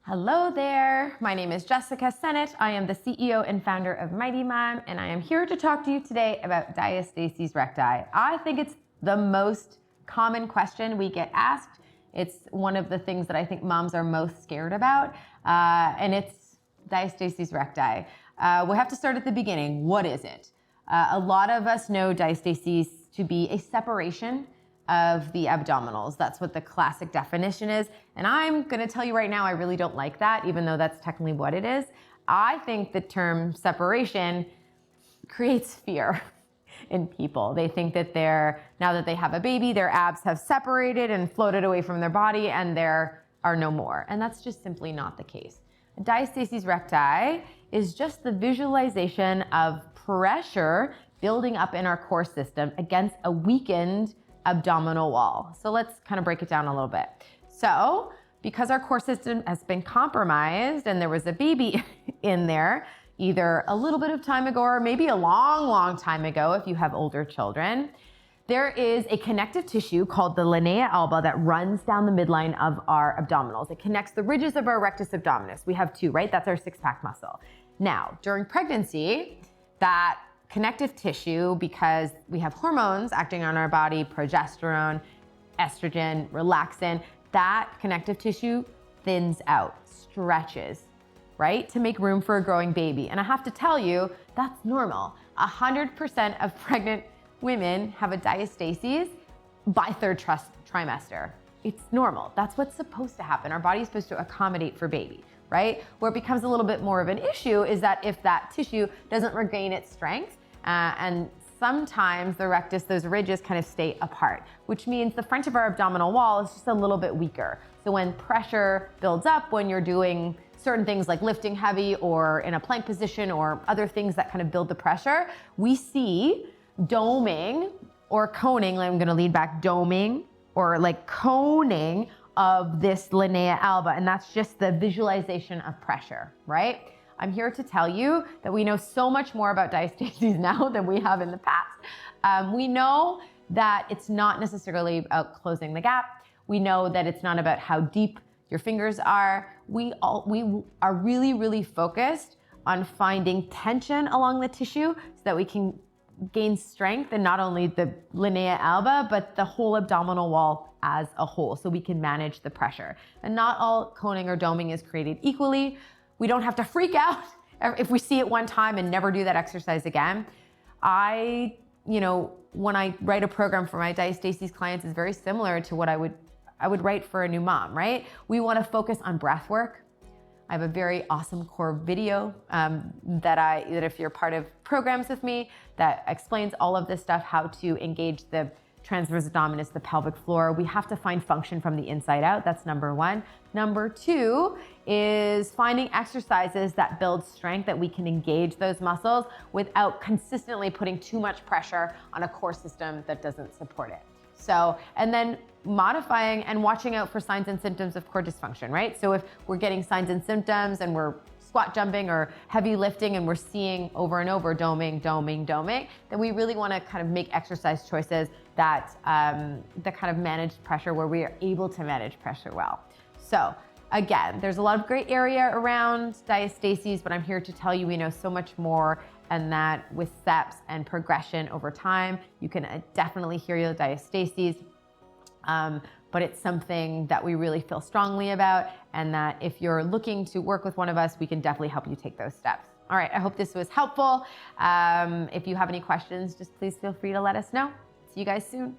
Hello there, my name is Jessica Sennett. I am the CEO and founder of Mighty Mom, and I am here to talk to you today about diastasis recti. I think it's the most common question we get asked. It's one of the things that I think moms are most scared about, and it's diastasis recti. We have to start at the beginning. What is it? A lot of us know diastasis to be a separation of the abdominals. That's what the classic definition is. And I'm gonna tell you right now, I really don't like that, even though that's technically what it is. I think the term separation creates fear in people. They think that now that they have a baby, their abs have separated and floated away from their body and there are no more. And that's just simply not the case. Diastasis recti is just the visualization of pressure building up in our core system against a weakened abdominal wall. So let's kind of break it down a little bit. So because our core system has been compromised and there was a baby in there, either a little bit of time ago or maybe a long, long time ago if you have older children, there is a connective tissue called the linea alba that runs down the midline of our abdominals. It connects the ridges of our rectus abdominis. We have two, right? That's our six-pack muscle. Now, during pregnancy, that connective tissue, because we have hormones acting on our body, progesterone, estrogen, relaxin, that connective tissue thins out, stretches, right? To make room for a growing baby. And I have to tell you, that's normal. 100% of pregnant women have a diastasis by third trimester. It's normal. That's what's supposed to happen. Our body's supposed to accommodate for baby, right? Where it becomes a little bit more of an issue is that if that tissue doesn't regain its strength, and sometimes the rectus, those ridges kind of stay apart, which means the front of our abdominal wall is just a little bit weaker. So when pressure builds up, when you're doing certain things like lifting heavy or in a plank position or other things that kind of build the pressure, we see doming or coning, I'm gonna lead back, doming or like coning of this linea alba, and that's just the visualization of pressure, right? I'm here to tell you that we know so much more about diastasis now than we have in the past. We know that it's not necessarily about closing the gap. We know that it's not about how deep your fingers are. We are really, really focused on finding tension along the tissue so that we can gain strength in not only the linea alba, but the whole abdominal wall as a whole, so we can manage the pressure. And not all coning or doming is created equally. We don't have to freak out if we see it one time and never do that exercise again. When I write a program for my diastasis clients, is very similar to what I would write for a new mom, right? We want to focus on breath work. I have a very awesome core video that if you're part of programs with me, that explains all of this stuff, how to engage the transverse abdominis, the pelvic floor. We have to find function from the inside out. That's number one. Number two is finding exercises that build strength, that we can engage those muscles without consistently putting too much pressure on a core system that doesn't support it. So, and then modifying and watching out for signs and symptoms of core dysfunction, right? So if we're getting signs and symptoms and we're squat jumping or heavy lifting and we're seeing over and over doming, then we really want to kind of make exercise choices that kind of manage pressure, where we are able to manage pressure well. So again, there's a lot of gray area around diastasis, but I'm here to tell you we know so much more, and that with steps and progression over time, you can definitely heal your diastasis. But it's something that we really feel strongly about, and that if you're looking to work with one of us, we can definitely help you take those steps. All right, I hope this was helpful. If you have any questions, just please feel free to let us know. See you guys soon.